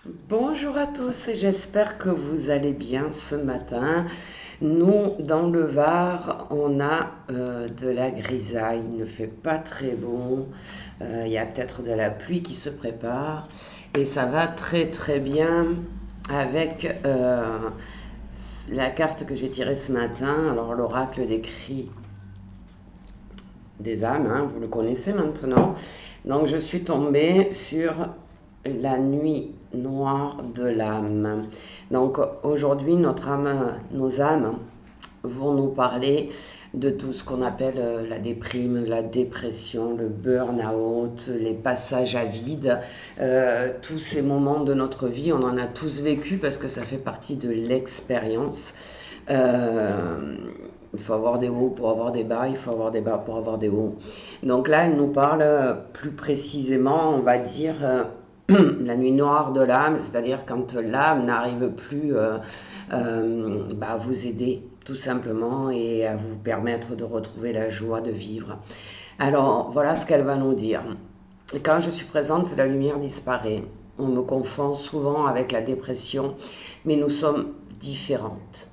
Bonjour à tous, j'espère que vous allez bien ce matin. Nous, dans le Var, on a de la grisaille, il ne fait pas très bon, il y a peut-être de la pluie qui se prépare et ça va très très bien avec la carte que j'ai tirée ce matin. Alors l'oracle décrit des âmes, hein, vous le connaissez maintenant. Donc je suis tombée sur la nuit noire de l'âme. Donc aujourd'hui, nos âmes vont nous parler de tout ce qu'on appelle la déprime, la dépression, le burn-out, les passages à vide, tous ces moments de notre vie, on en a tous vécu parce que ça fait partie de l'expérience. Euh, il faut avoir des hauts pour avoir des bas, il faut avoir des bas pour avoir des hauts. Donc là, elle nous parle plus précisément, on va dire, la nuit noire de l'âme, c'est-à-dire quand l'âme n'arrive plus à vous aider tout simplement et à vous permettre de retrouver la joie de vivre. Alors voilà ce qu'elle va nous dire. Quand je suis présente, la lumière disparaît. On me confond souvent avec la dépression, mais nous sommes différentes.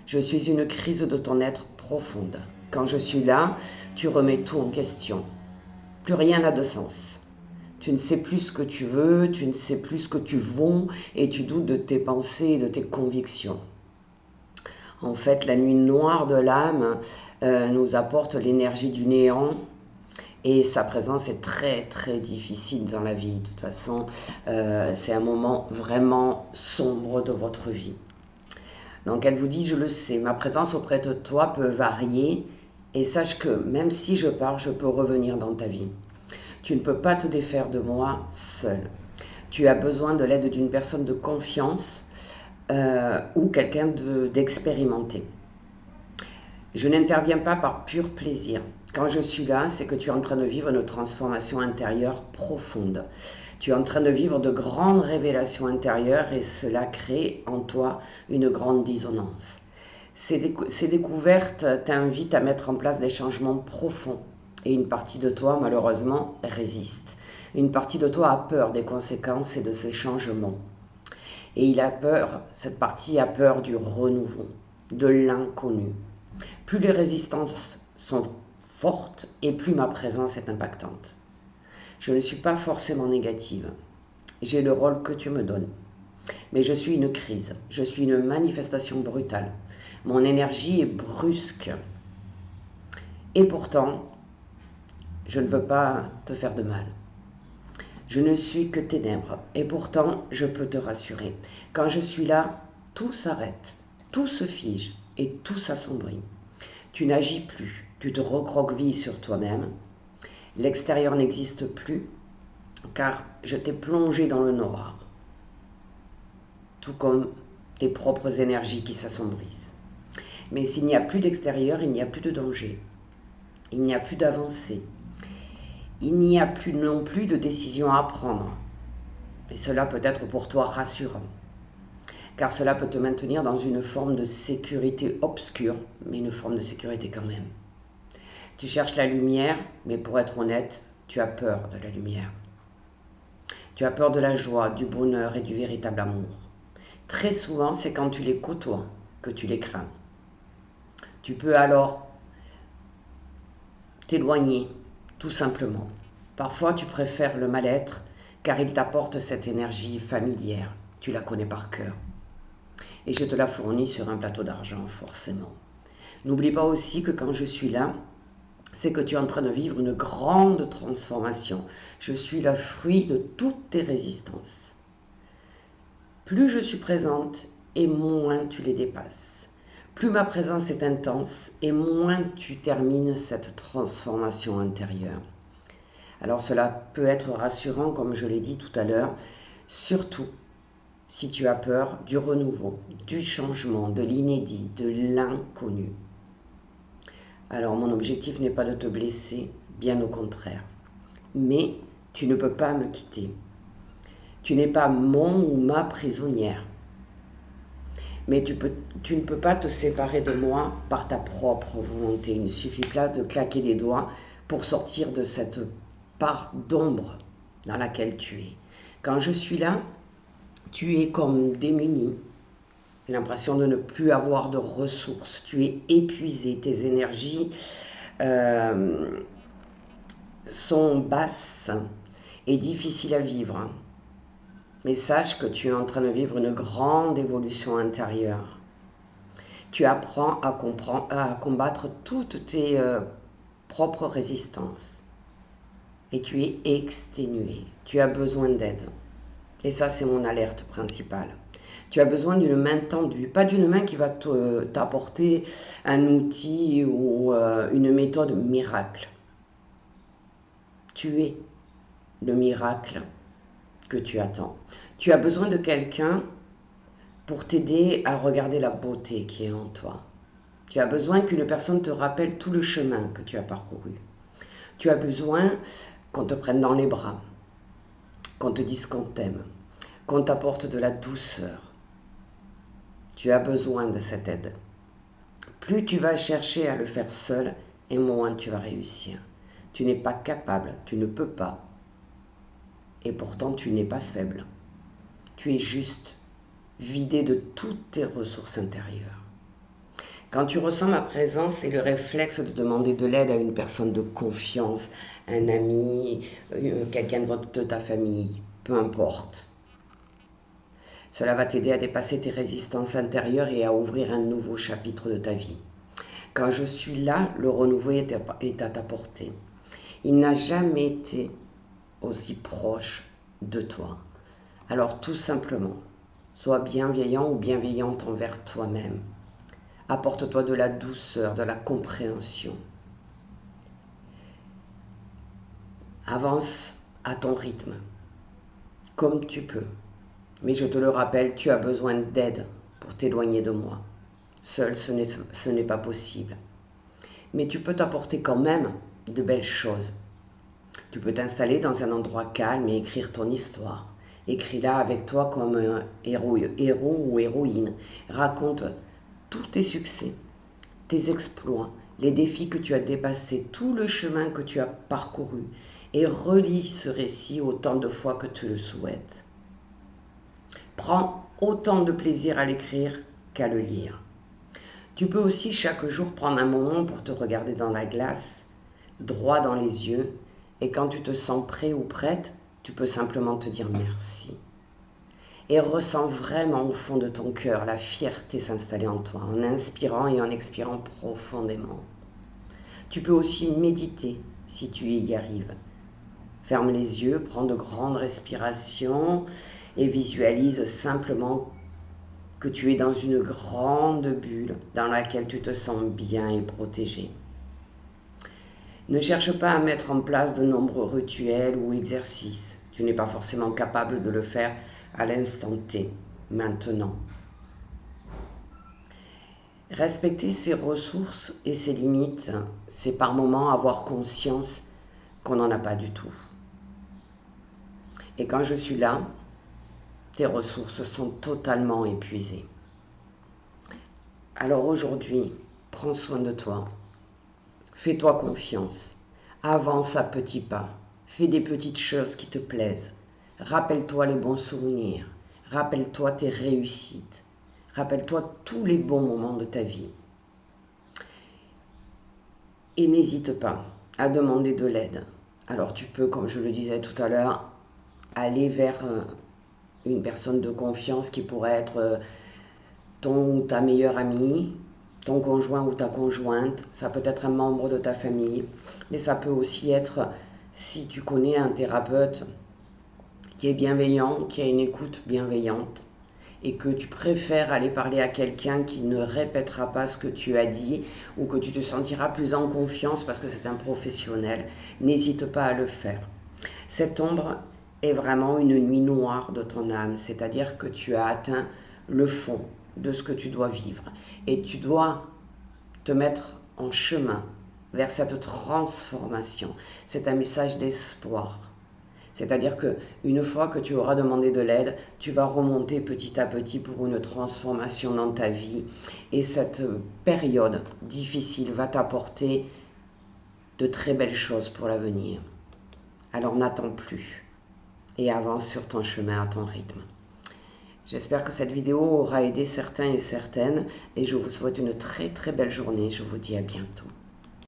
Je suis une crise de ton être profonde. Quand je suis là, tu remets tout en question. Plus rien n'a de sens. Tu ne sais plus ce que tu veux, tu ne sais plus ce que tu vaux et tu doutes de tes pensées et de tes convictions. En fait, la nuit noire de l'âme nous apporte l'énergie du néant et sa présence est très très difficile dans la vie. De toute façon, c'est un moment vraiment sombre de votre vie. Donc elle vous dit, je le sais, ma présence auprès de toi peut varier et sache que même si je pars, je peux revenir dans ta vie. Tu ne peux pas te défaire de moi seul. Tu as besoin de l'aide d'une personne de confiance ou quelqu'un d'expérimenté. Je n'interviens pas par pur plaisir. Quand je suis là, c'est que tu es en train de vivre une transformation intérieure profonde. Tu es en train de vivre de grandes révélations intérieures et cela crée en toi une grande dissonance. Ces découvertes t'invitent à mettre en place des changements profonds et une partie de toi, malheureusement, résiste. Une partie de toi a peur des conséquences et de ces changements. Et cette partie a peur du renouveau, de l'inconnu. Plus les résistances sont fortes et plus ma présence est impactante. Je ne suis pas forcément négative. J'ai le rôle que tu me donnes. Mais je suis une crise. Je suis une manifestation brutale. Mon énergie est brusque. Et pourtant, je ne veux pas te faire de mal. Je ne suis que ténèbres. Et pourtant, je peux te rassurer. Quand je suis là, tout s'arrête. Tout se fige et tout s'assombrit. Tu n'agis plus. Tu te recroquevilles sur toi-même. L'extérieur n'existe plus car je t'ai plongé dans le noir. Tout comme tes propres énergies qui s'assombrissent. Mais s'il n'y a plus d'extérieur, il n'y a plus de danger. Il n'y a plus d'avancée. Il n'y a plus non plus de décision à prendre. Et cela peut être pour toi rassurant, car cela peut te maintenir dans une forme de sécurité obscure, mais une forme de sécurité quand même. Tu cherches la lumière, mais pour être honnête, tu as peur de la lumière. Tu as peur de la joie, du bonheur et du véritable amour. Très souvent, c'est quand tu les côtoies que tu les crains. Tu peux alors t'éloigner, tout simplement. Parfois, tu préfères le mal-être car il t'apporte cette énergie familière. Tu la connais par cœur. Et je te la fournis sur un plateau d'argent, forcément. N'oublie pas aussi que quand je suis là, c'est que tu es en train de vivre une grande transformation. Je suis le fruit de toutes tes résistances. Plus je suis présente et moins tu les dépasses. Plus ma présence est intense et moins tu termines cette transformation intérieure. Alors cela peut être rassurant, comme je l'ai dit tout à l'heure, surtout si tu as peur du renouveau, du changement, de l'inédit, de l'inconnu. Alors mon objectif n'est pas de te blesser, bien au contraire. Mais tu ne peux pas me quitter. Tu n'es pas mon ou ma prisonnière. Mais tu ne peux pas te séparer de moi par ta propre volonté. Il ne suffit pas de claquer les doigts pour sortir de cette part d'ombre dans laquelle tu es. Quand je suis là, Tu es comme démuni, l'impression de ne plus avoir de ressources. Tu es épuisé, tes énergies sont basses et difficiles à vivre. Mais sache que tu es en train de vivre une grande évolution intérieure. Tu apprends à combattre toutes tes propres résistances. Et tu es exténué. Tu as besoin d'aide. Et ça, c'est mon alerte principale. Tu as besoin d'une main tendue, pas d'une main qui va t'apporter un outil ou une méthode miracle. Tu es le miracle que tu attends. Tu as besoin de quelqu'un pour t'aider à regarder la beauté qui est en toi. Tu as besoin qu'une personne te rappelle tout le chemin que tu as parcouru. Tu as besoin qu'on te prenne dans les bras, qu'on te dise qu'on t'aime, qu'on t'apporte de la douceur. Tu as besoin de cette aide. Plus tu vas chercher à le faire seul, et moins tu vas réussir. Tu n'es pas capable, tu ne peux pas. Et pourtant, tu n'es pas faible. Tu es juste vidé de toutes tes ressources intérieures. Quand tu ressens ma présence, c'est le réflexe de demander de l'aide à une personne de confiance, un ami, quelqu'un de ta famille, peu importe. Cela va t'aider à dépasser tes résistances intérieures et à ouvrir un nouveau chapitre de ta vie. Quand je suis là, le renouveau est à ta portée. Il n'a jamais été aussi proche de toi. Alors tout simplement, sois bienveillant ou bienveillante envers toi-même. Apporte-toi de la douceur, de la compréhension. Avance à ton rythme, comme tu peux. Mais je te le rappelle, tu as besoin d'aide pour t'éloigner de moi. Seul, ce n'est pas possible. Mais tu peux t'apporter quand même de belles choses. Tu peux t'installer dans un endroit calme et écrire ton histoire. Écris-la avec toi comme un héros ou héroïne. Raconte tous tes succès, tes exploits, les défis que tu as dépassés, tout le chemin que tu as parcouru. Et relis ce récit autant de fois que tu le souhaites. Prends autant de plaisir à l'écrire qu'à le lire. Tu peux aussi chaque jour prendre un moment pour te regarder dans la glace, droit dans les yeux, et quand tu te sens prêt ou prête, tu peux simplement te dire merci. Et ressens vraiment au fond de ton cœur la fierté s'installer en toi, en inspirant et en expirant profondément. Tu peux aussi méditer si tu y arrives. Ferme les yeux, prends de grandes respirations et visualise simplement que tu es dans une grande bulle dans laquelle tu te sens bien et protégé. Ne cherche pas à mettre en place de nombreux rituels ou exercices. Tu n'es pas forcément capable de le faire à l'instant T, maintenant. Respecter ses ressources et ses limites, c'est par moments avoir conscience qu'on n'en a pas du tout. Et quand je suis là, tes ressources sont totalement épuisées. Alors aujourd'hui, prends soin de toi. Fais-toi confiance. Avance à petits pas. Fais des petites choses qui te plaisent. Rappelle-toi les bons souvenirs. Rappelle-toi tes réussites. Rappelle-toi tous les bons moments de ta vie. Et n'hésite pas à demander de l'aide. Alors tu peux, comme je le disais tout à l'heure, aller vers une personne de confiance qui pourrait être ton ou ta meilleure amie, ton conjoint ou ta conjointe, ça peut être un membre de ta famille, mais ça peut aussi être, si tu connais un thérapeute qui est bienveillant, qui a une écoute bienveillante, et que tu préfères aller parler à quelqu'un qui ne répétera pas ce que tu as dit, ou que tu te sentiras plus en confiance parce que c'est un professionnel, n'hésite pas à le faire. Cette ombre est vraiment une nuit noire de ton âme, c'est-à-dire que tu as atteint le fond de ce que tu dois vivre. Et tu dois te mettre en chemin vers cette transformation. C'est un message d'espoir. C'est-à-dire qu'une fois que tu auras demandé de l'aide, tu vas remonter petit à petit pour une transformation dans ta vie. Et cette période difficile va t'apporter de très belles choses pour l'avenir. Alors n'attends plus et avance sur ton chemin à ton rythme. J'espère que cette vidéo aura aidé certains et certaines et je vous souhaite une très très belle journée. Je vous dis à bientôt.